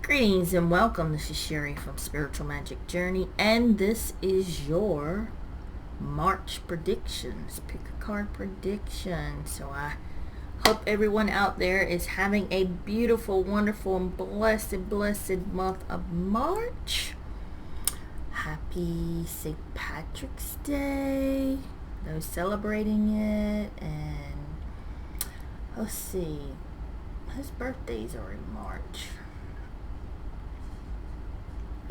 Greetings and welcome. This is Sherry from Spiritual Magic Journey, and this is your March predictions. Pick a card prediction. So I hope everyone out there is having a beautiful, wonderful, and blessed month of March. Happy St. Patrick's Day. Those celebrating it. And let's see. Whose birthdays are in March?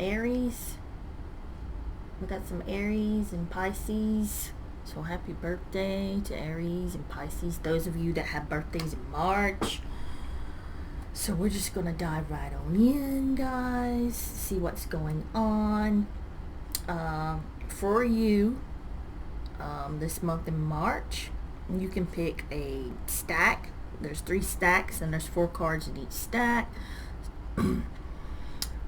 Aries. We got some Aries and Pisces. So happy birthday to Aries and Pisces. Those of you that have birthdays in March. So we're just going to dive right on in, guys. See what's going on for you this month in March. You can pick a stack. There's 3 stacks and there's 4 cards in each stack.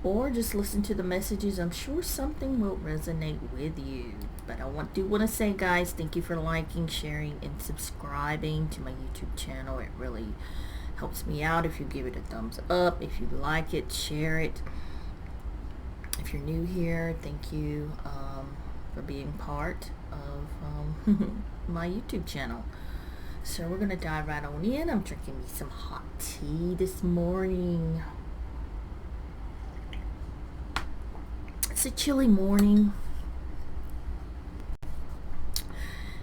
Or just listen to the messages. I'm sure something will resonate with you. But I do want to say, guys, thank you for liking, sharing, and subscribing to my YouTube channel. It really helps me out if you give it a thumbs up. If you like it, share it. If you're new here, thank you for being part of my YouTube channel. So we're going to dive right on in. I'm drinking me some hot tea this morning. It's a chilly morning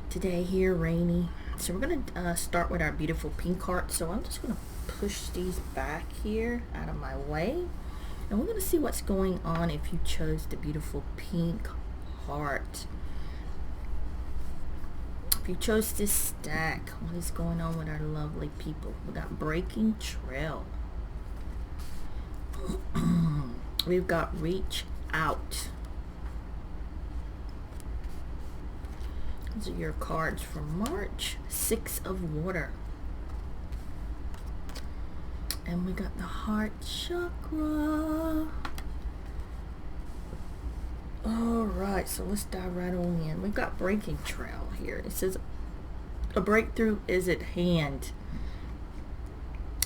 today here, rainy. So we're going to start with our beautiful pink heart. So I'm just going to push these back here out of my way. And we're going to see what's going on if you chose the beautiful pink heart. If you chose this stack, what is going on with our lovely people? We got breaking trail. We've got reach out. These are your cards for March. 6 of water. And we got the heart chakra. Alright, so let's dive right on in. We've got breaking trail here. It says a breakthrough is at hand.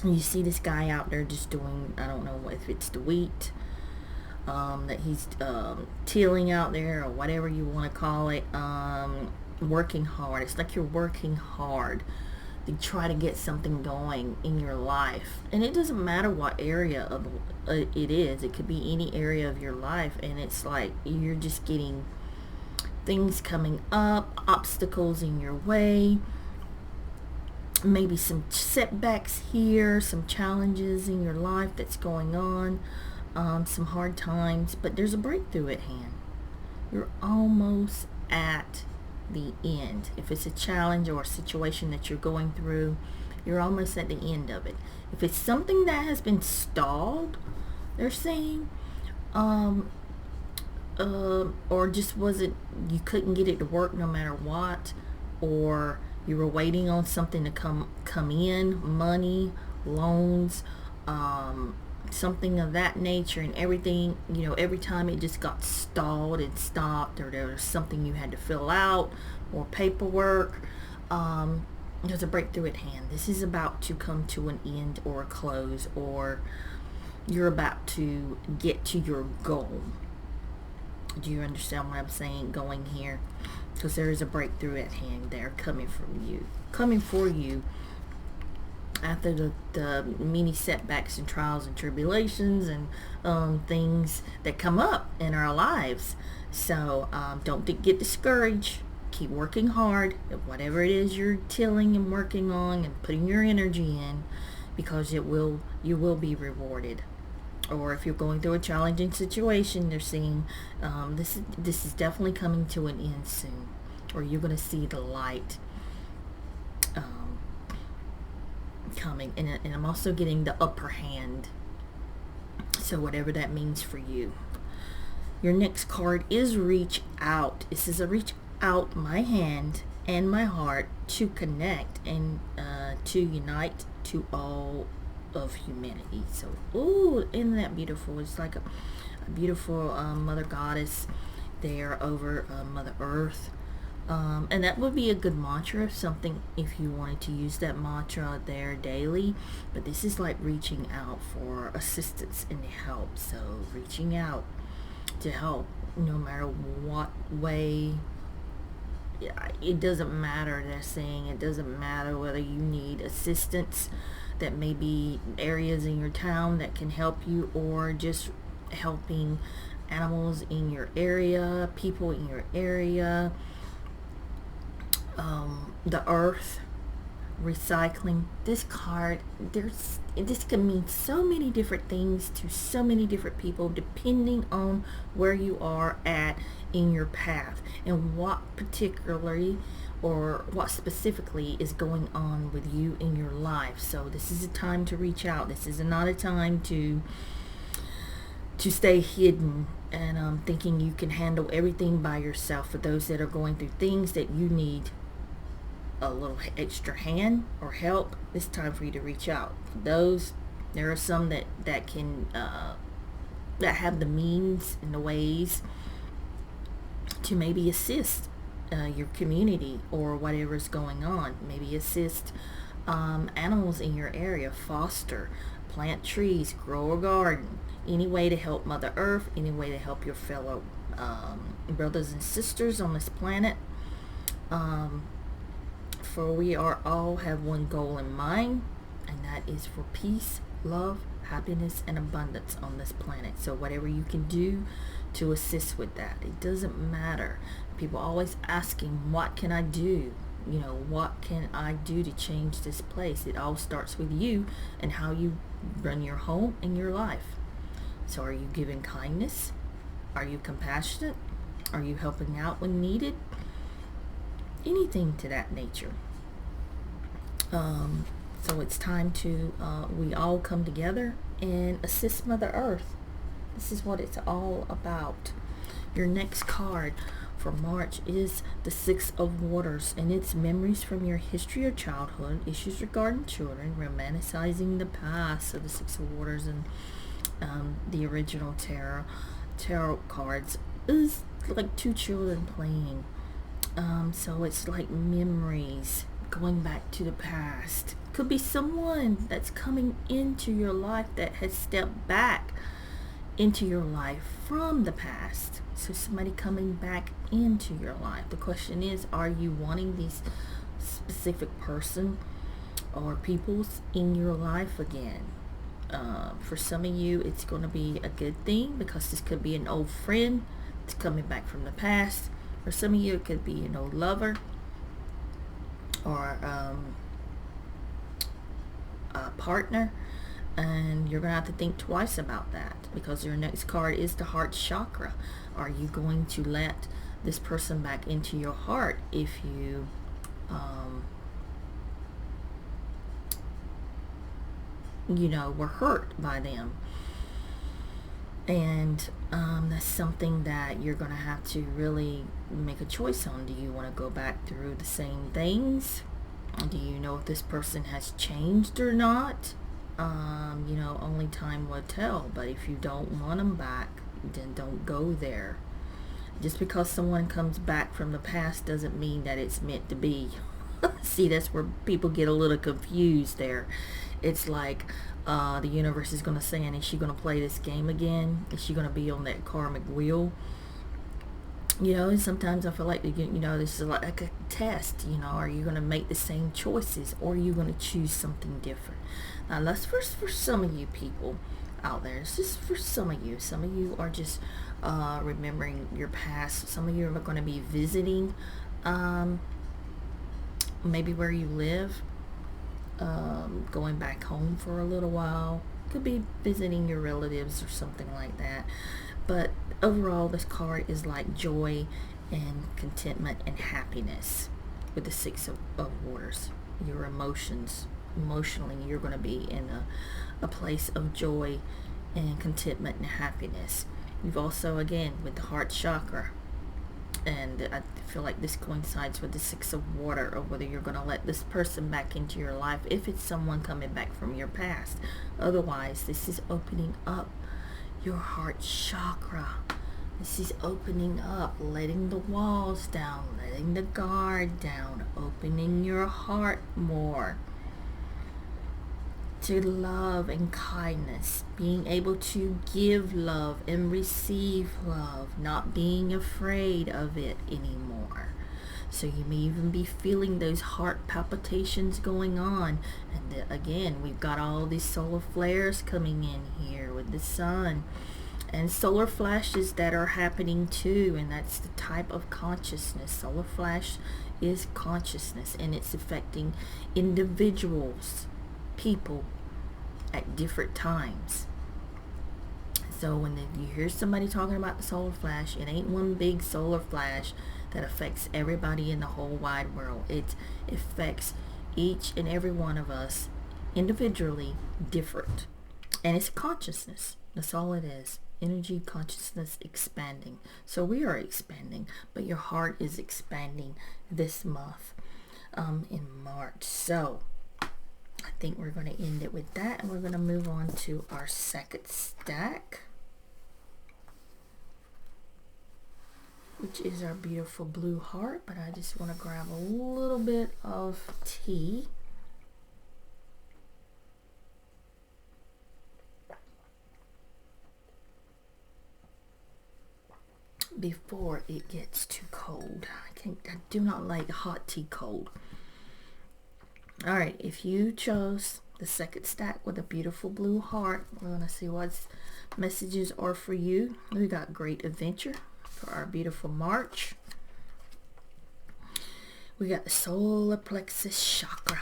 And you see this guy out there just doing, I don't know if it's the wheat that he's tilling out there, or whatever you want to call it, working hard. It's like you're working hard to try to get something going in your life, and it doesn't matter what area of it is. It could be any area of your life, and it's like you're just getting things coming up, obstacles in your way, maybe some setbacks here, some challenges in your life that's going on. Some hard times, but there's a breakthrough at hand. You're almost at the end. If it's a challenge or a situation that you're going through, you're almost at the end of it. If it's something that has been stalled, they're saying, or just wasn't, you couldn't get it to work no matter what, or you were waiting on something to come in, money, loans, something of that nature, and everything, you know, every time it just got stalled and stopped, or there was something you had to fill out, or paperwork, there's a breakthrough at hand. This is about to come to an end or a close, or you're about to get to your goal. Do you understand what I'm saying going here? Because there is a breakthrough at hand there coming from you, coming for you, after the many setbacks and trials and tribulations and things that come up in our lives. So don't get discouraged. Keep working hard at whatever it is you're tilling and working on and putting your energy in, because you will be rewarded. Or if you're going through a challenging situation, they're saying this is definitely coming to an end soon, or you're going to see the light coming. And I'm also getting the upper hand, so whatever that means for you. Your next card is reach out. It says, I reach out my hand and my heart to connect and to unite to all of humanity. So, ooh, isn't that beautiful? It's like a beautiful mother goddess there over Mother Earth, And that would be a good mantra, if you wanted to use that mantra there daily. But this is like reaching out for assistance and help. So reaching out to help, no matter what way. Yeah, it doesn't matter. They're saying it doesn't matter whether you need assistance, that may be areas in your town that can help you, or just helping animals in your area, people in your area, the earth, recycling. This card, this can mean so many different things to so many different people, depending on where you are at in your path and what particularly or what specifically is going on with you in your life. So this is a time to reach out. This is not a time to stay hidden and thinking you can handle everything by yourself. For those that are going through things that you need a little extra hand or help, it's time for you to reach out. For those, there are some that can that have the means and the ways to maybe assist your community or whatever's going on. Maybe assist animals in your area, foster, plant trees, grow a garden, any way to help Mother Earth, any way to help your fellow brothers and sisters on this planet. For we are all have one goal in mind, and that is for peace, love, happiness, and abundance on this planet. So whatever you can do to assist with that, it doesn't matter. People always asking, what can I do? What can I do to change this place? It all starts with you and how you run your home and your life. So are you giving kindness? Are you compassionate? Are you helping out when needed? Anything to that nature. So it's time to we all come together and assist Mother Earth. This is what it's all about. Your next card for March is the Six of Waters, and it's memories from your history or childhood, issues regarding children, romanticizing the past. So the Six of Waters and the original tarot cards is like two children playing. So it's like memories going back to the past. Could be someone that's coming into your life that has stepped back into your life from the past. So somebody coming back into your life. The question is, are you wanting these specific person or peoples in your life again? For some of you, it's going to be a good thing, because this could be an old friend that's coming back from the past. For some of you, it could be an old lover or a partner, and you're going to have to think twice about that, because your next card is the heart chakra. Are you going to let this person back into your heart if you were hurt by them? And that's something that you're going to have to really make a choice on. Do you want to go back through the same things? Do you know if this person has changed or not? Only time will tell. But if you don't want them back, then don't go there. Just because someone comes back from the past doesn't mean that it's meant to be. See, that's where people get a little confused there. It's like the universe is going to say, and is she going to play this game again? Is she going to be on that karmic wheel? And sometimes I feel like, this is like a test. Are you going to make the same choices, or are you going to choose something different? Now, let's first, for some of you people out there, it's just for some of you. Some of you are just remembering your past. Some of you are going to be visiting maybe where you live, going back home for a little while. Could be visiting your relatives or something like that. But overall, this card is like joy and contentment and happiness with the Six of Waters. Your emotions, emotionally, you're going to be in a place of joy and contentment and happiness. You've also, again, with the heart chakra, and I feel like this coincides with the Six of Water, or whether you're going to let this person back into your life if it's someone coming back from your past. Otherwise, this is opening up your heart chakra. This is opening up, letting the walls down, letting the guard down, opening your heart more to love and kindness, being able to give love and receive love, not being afraid of it anymore. So you may even be feeling those heart palpitations going on. And again, we've got all these solar flares coming in here with the sun. And solar flashes that are happening too, and that's the type of consciousness. Solar flash is consciousness, and it's affecting individuals, people, at different times. So when you hear somebody talking about the solar flash, it ain't one big solar flash that affects everybody in the whole wide world. It affects each and every one of us individually different. And it's consciousness. That's all it is. Energy, consciousness, expanding. So we are expanding, but your heart is expanding this month in March. So I think we're going to end it with that, and we're going to move on to our second stack, which is our beautiful blue heart. But I just want to grab a little bit of tea. Before it gets too cold. I do not like hot tea cold. Alright, if you chose the second stack with a beautiful blue heart, we're going to see what messages are for you. We got great adventure for our beautiful March. We got the solar plexus chakra.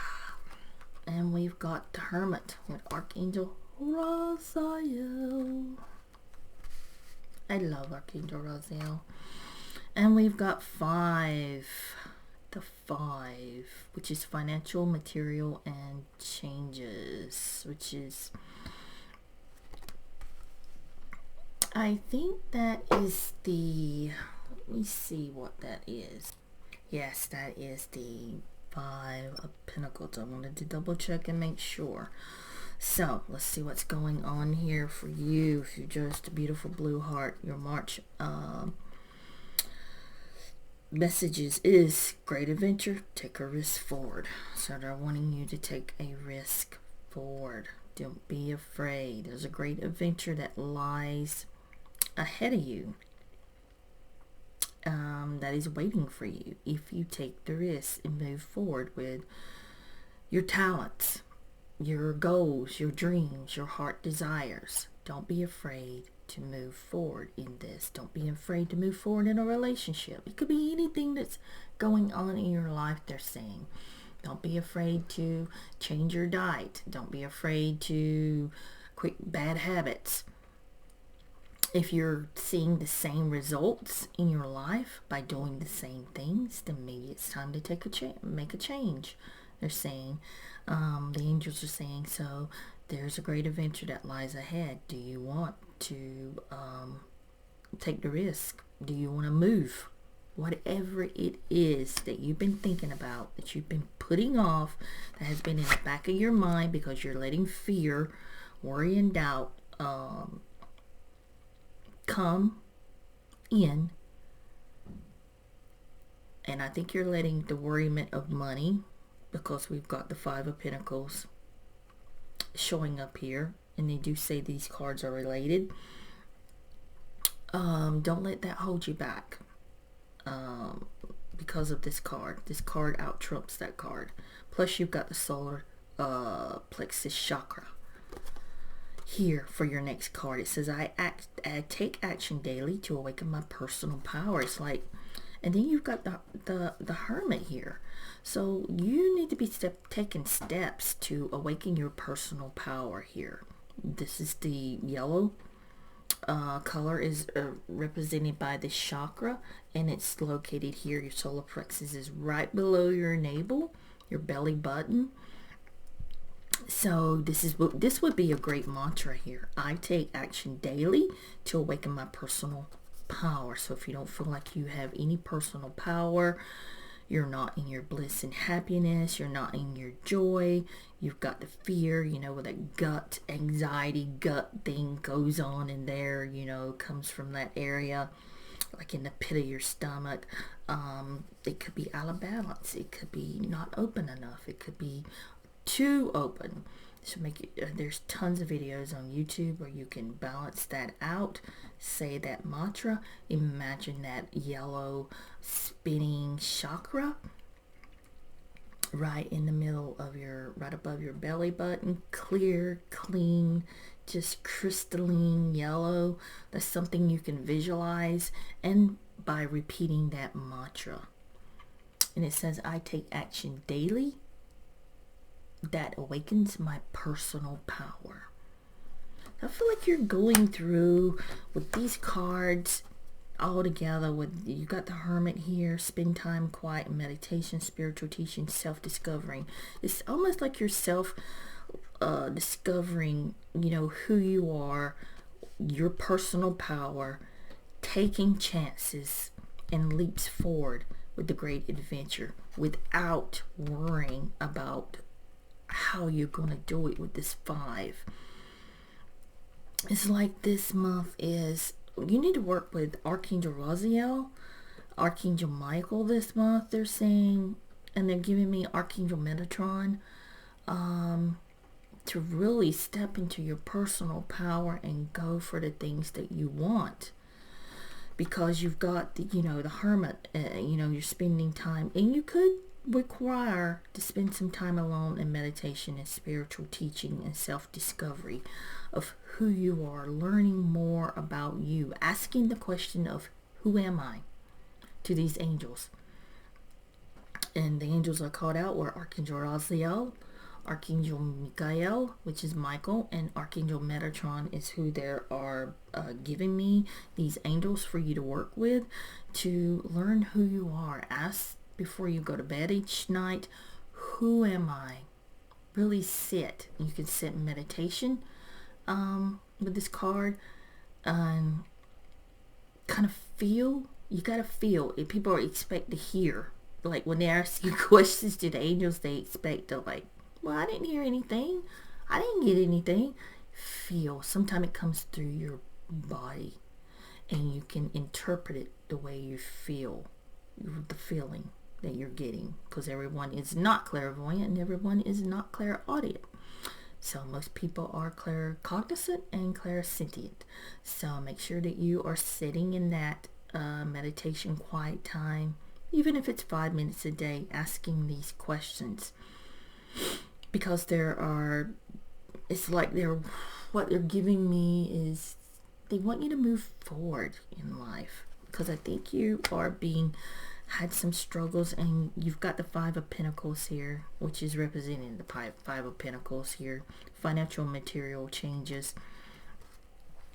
And we've got the Hermit with Archangel Raziel. I love Archangel Raziel. And we've got 5. The 5, which is financial, material, and changes, which is, I think that is the, let me see what that is. Yes, that is the 5 of Pentacles. I wanted to double check and make sure. So let's see what's going on here for you. If you're just a beautiful blue heart, your March messages is great adventure, take a risk forward. So they're wanting you to take a risk forward. Don't be afraid. There's a great adventure that lies ahead of you, that is waiting for you if you take the risk and move forward with your talents, your goals, your dreams, your heart desires. Don't be afraid to move forward in this. Don't be afraid to move forward in a relationship. It could be anything that's going on in your life, they're saying. Don't be afraid to change your diet. Don't be afraid to quit bad habits. If you're seeing the same results in your life by doing the same things, then maybe it's time to make a change. They're saying, the angels are saying, so there's a great adventure that lies ahead. Do you want to take the risk? Do you want to move? Whatever it is that you've been thinking about, that you've been putting off, that has been in the back of your mind because you're letting fear, worry, and doubt come in. And I think you're letting the worriment of money, because we've got the 5 of Pentacles showing up here, and they do say these cards are related. Don't let that hold you back because of this card. This card out trumps that card. Plus you've got the solar plexus chakra here for your next card. It says I take action daily to awaken my personal power. It's like, and then you've got the Hermit here. So you need to be taking steps to awaken your personal power here. This is the yellow color is represented by the chakra, and it's located here. Your solar plexus is right below your navel, your belly button. So this would be a great mantra here. I take action daily to awaken my personal power. So if you don't feel like you have any personal power, You're not in your bliss and happiness. You're not in your joy. You've got the fear, where that gut anxiety, gut thing goes on in there, comes from that area, like in the pit of your stomach. It could be out of balance. It could be not open enough. It could be too open. So there's tons of videos on YouTube where you can balance that out. Say that mantra. Imagine that yellow spinning chakra right in the middle of right above your belly button. Clear, clean, just crystalline yellow. That's something you can visualize, and by repeating that mantra. And it says, I take action daily that awakens my personal power. I feel like you're going through with these cards all together. You got the Hermit here, spend time quiet, meditation, spiritual teaching, self-discovering. It's almost like you're discovering, who you are, your personal power, taking chances and leaps forward with the great adventure without worrying about how you're going to do it with this 5. It's like this month you need to work with Archangel Raziel, Archangel Michael this month, they're saying, and they're giving me Archangel Metatron, to really step into your personal power and go for the things that you want. Because you've got the Hermit, you're spending time, and you could require to spend some time alone in meditation and spiritual teaching and self-discovery of who you are, learning more about you, asking the question of who am I to these angels. And the angels are called out were Archangel Raziel, Archangel Michael, which is Michael, and Archangel Metatron is who they are giving me these angels for you to work with to learn who you are. Ask before you go to bed each night, who am I? Really sit. You can sit in meditation with this card and kind of feel. You got to feel. If people expect to hear, like when they ask you questions to the angels, they expect to well, I didn't hear anything. I didn't get anything. Feel. Sometimes it comes through your body and you can interpret it the way you feel, the feeling that you're getting, because everyone is not clairvoyant and everyone is not clairaudient. So most people are claircognizant and clairsentient. So make sure that you are sitting in that meditation quiet time, even if it's 5 minutes a day, asking these questions. Because it's like what they're giving me is they want you to move forward in life. Because I think you are had some struggles, and you've got the 5 of Pentacles here, which is representing the 5 of Pentacles here. Financial material changes,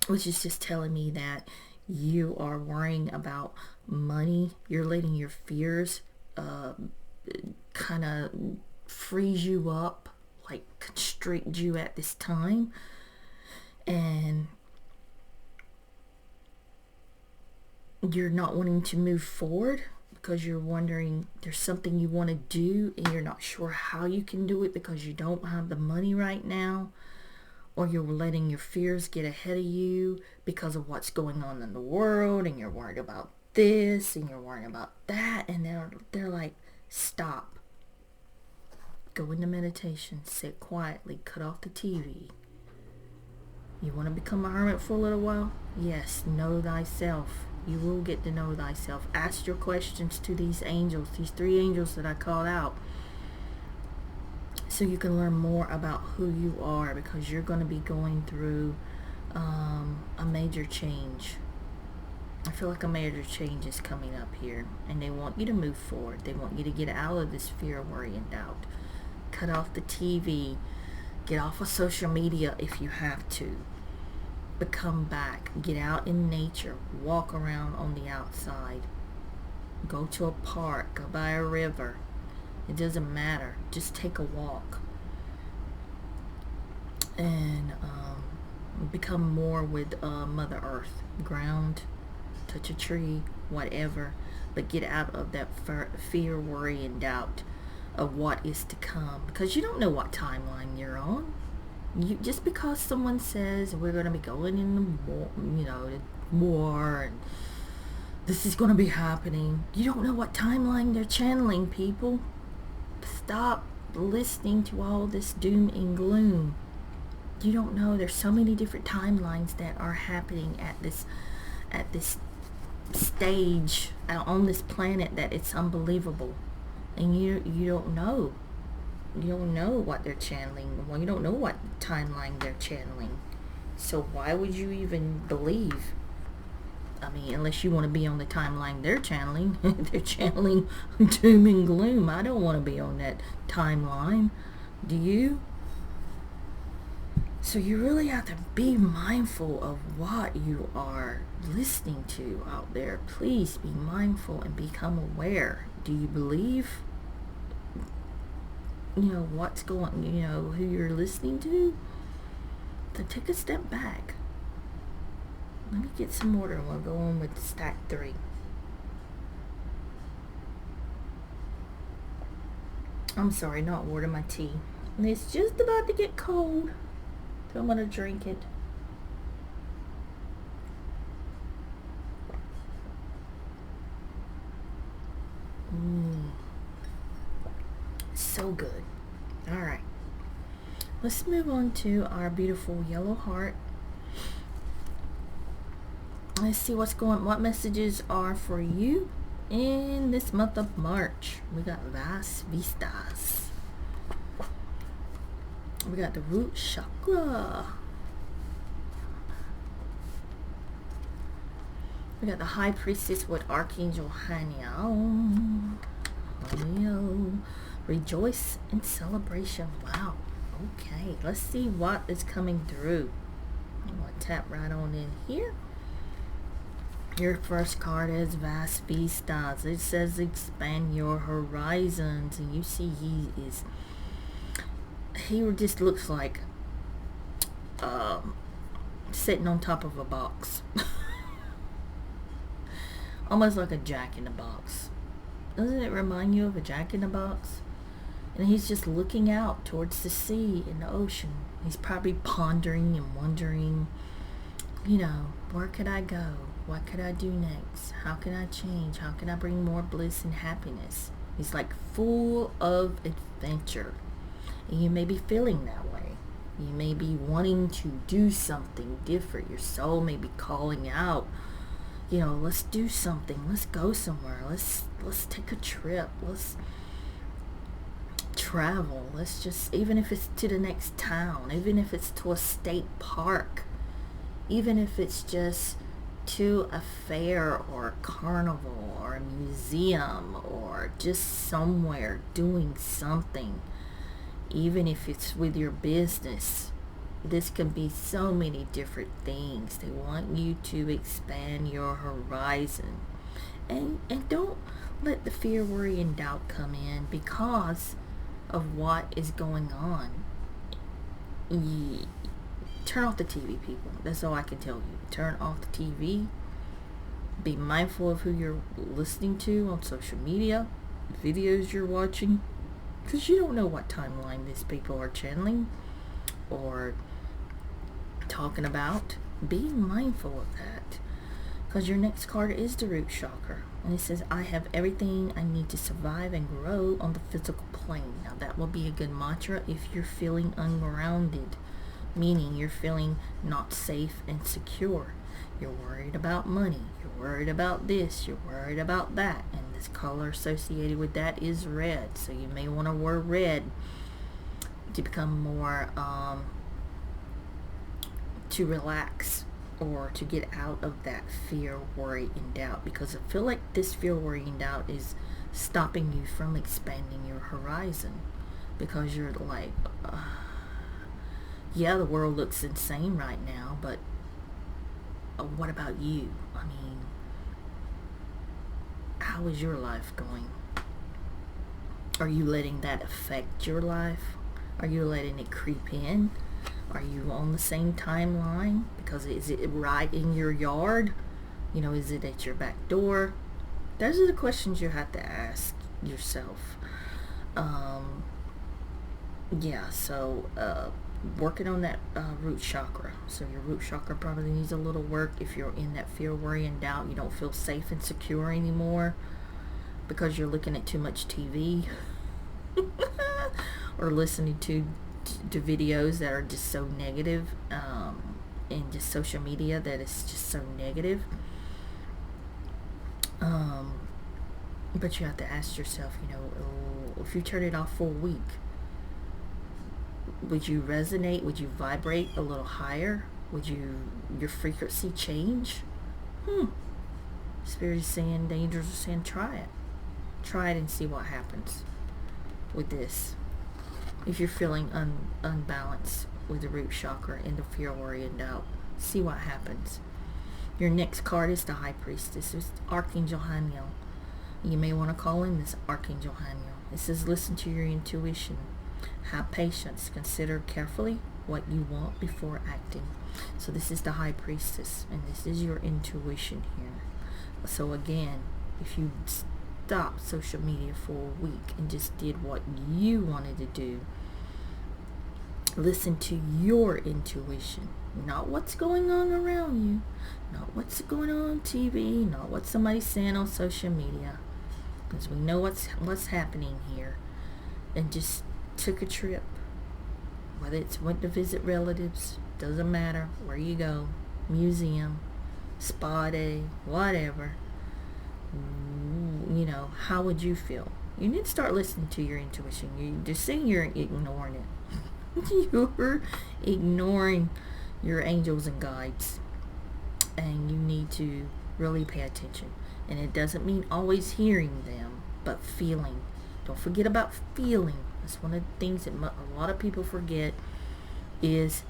which is just telling me that you are worrying about money. You're letting your fears kind of freeze you up, like constrict you at this time. And you're not wanting to move forward because you're wondering there's something you want to do and you're not sure how you can do it because you don't have the money right now, or you're letting your fears get ahead of you because of what's going on in the world, and you're worried about this and you're worried about that, and they're like, stop, go into meditation, sit quietly, cut off the TV. You want to become a hermit for a little while? Yes, know thyself. You will get to know thyself. Ask your questions to these angels, these 3 angels that I called out, so you can learn more about who you are, because you're going to be going through a major change. I feel like a major change is coming up here, and they want you to move forward. They want you to get out of this fear, worry, and doubt. Cut off the TV. Get off of social media if you have to. But come back. Get out in nature. Walk around on the outside. Go to a park. Go by a river. It doesn't matter. Just take a walk. And become more with Mother Earth. Ground. Touch a tree. Whatever. but get out of that fear, worry, and doubt of what is to come, because you don't know what timeline you're on. Just because someone says we're going to be going in the war, the war, and this is going to be happening, you don't know what timeline they're channeling, people. Stop listening to all this doom and gloom. You don't know, there's so many different timelines that are happening at this stage on this planet that it's unbelievable. And you don't know. You don't know what they're channeling. Well, you don't know what timeline they're channeling. So why would you even believe? I mean, unless you want to be on the timeline they're channeling. They're channeling doom and gloom. I don't want to be on that timeline. Do you? So you really have to be mindful of what you are listening to out there. Please be mindful and become aware. Do you believe what's going, who you're listening to? So take a step back. Let me get some water and we'll go on with stack 3. I'm sorry, not water, my tea. And it's just about to get cold, so I'm going to drink it. So good. All right, let's move on to our beautiful yellow heart. Let's see what messages are for you in this month of March. We got Vas Vistas. We got the root chakra. We got the high priestess with Archangel Haniel. Rejoice in celebration. Wow. Okay, let's see what is coming through. I'm going to tap right on in here. Your first card is Vas Vistas. It says expand your horizons. And you see he just looks like sitting on top of a box. Almost like a Jack in the Box. Doesn't it remind you of a Jack in the Box? And he's just looking out towards the sea and the ocean. He's probably pondering and wondering, where could I go? What could I do next? How can I change? How can I bring more bliss and happiness? He's like full of adventure. And you may be feeling that way. You may be wanting to do something different. Your soul may be calling out, let's do something. Let's go somewhere. Let's take a trip. Let's travel. Let's just, even if it's to the next town, even if it's to a state park, even if it's just to a fair or a carnival or a museum or just somewhere doing something, even if it's with your business. This can be so many different things. They want you to expand your horizon. And don't let the fear, worry, and doubt come in because of what is going on. Turn off the TV, people. That's all I can tell you. Turn off the TV. Be mindful of who you're listening to on social media, videos you're watching, because you don't know what timeline these people are channeling or talking about. Be mindful of that, because your next card is the root chakra, and it says, I have everything I need to survive and grow on the physical plane. Now that will be a good mantra if you're feeling ungrounded, meaning you're feeling not safe and secure. You're worried about money, you're worried about this, you're worried about that, and this color associated with that is red. So you may want to wear red to become more to relax, or to get out of that fear, worry, and doubt, because I feel like this fear, worry, and doubt is stopping you from expanding your horizon, because you're like, yeah, the world looks insane right now, but what about you? I mean, how is your life going? Are you letting that affect your life? Are you letting it creep in? Are you on the same timeline? Because is it right in your yard? Is it at your back door? Those are the questions you have to ask yourself. Yeah, so working on that root chakra. So your root chakra probably needs a little work. If you're in that fear, worry, and doubt, you don't feel safe and secure anymore because you're looking at too much TV or listening to videos that are just so negative, and just social media that is just so negative. But you have to ask yourself, if you turn it off for a week, would you resonate? Would you vibrate a little higher? Would your frequency change? Spirit is saying, the angels are saying, try it. Try it and see what happens with this. If you're feeling unbalanced with the root chakra and the fear, worry, and doubt, see what happens. Your next card is the High Priestess. It's Archangel Haniel. You may want to call in this Archangel Haniel. It says, listen to your intuition. Have patience. Consider carefully what you want before acting. So this is the High Priestess, and this is your intuition here. So again, if you stopped social media for a week and just did what you wanted to do, listen to your intuition, not what's going on around you, not what's going on TV, not what somebody's saying on social media, because we know what's happening here. And just took a trip, whether it's went to visit relatives, doesn't matter where you go, museum, spa day, whatever, how would you feel? You need to start listening to your intuition. You just saying you're ignoring it. You're ignoring your angels and guides, and you need to really pay attention. And it doesn't mean always hearing them, but feeling. Don't forget about feeling. That's one of the things that a lot of people forget, is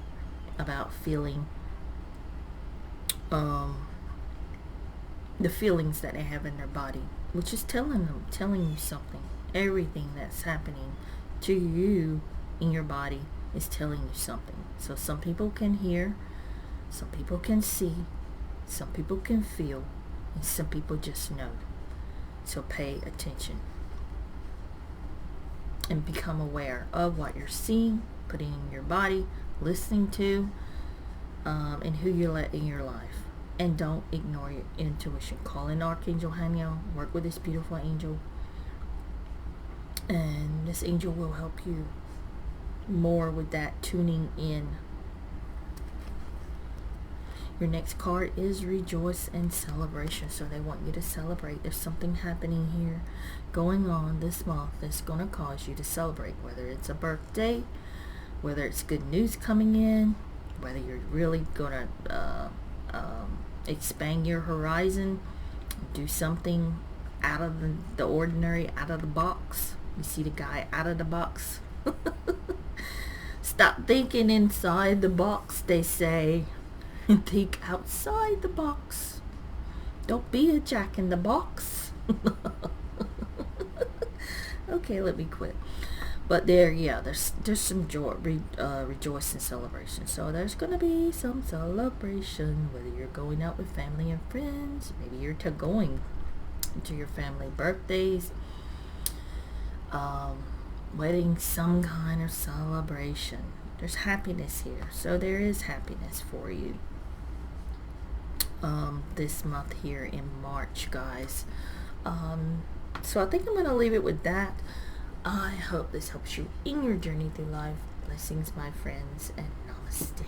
about feeling the feelings that they have in their body, which is telling you something. Everything that's happening to you in your body is telling you something. So some people can hear, some people can see, some people can feel, and some people just know. So pay attention and become aware of what you're seeing, putting in your body, listening to, and who you let in your life. And don't ignore your intuition. Call in Archangel Haniel. Work with this beautiful angel. And this angel will help you more with that tuning in. Your next card is Rejoice and Celebration. So they want you to celebrate. There's something happening here going on this month that's going to cause you to celebrate. Whether it's a birthday, whether it's good news coming in, whether you're really going to expand your horizon, do something out of the ordinary, out of the box. You see the guy out of the box? Stop thinking inside the box, they say, and think outside the box. Don't be a jack in the box. Okay, let me quit. But there's some joy, rejoice and celebration. So there's going to be some celebration, whether you're going out with family and friends, maybe you're going to your family birthdays, weddings, some kind of celebration. There's happiness here. So there is happiness for you this month here in March, guys. So I think I'm going to leave it with that. I hope this helps you in your journey through life. Blessings, my friends, and namaste.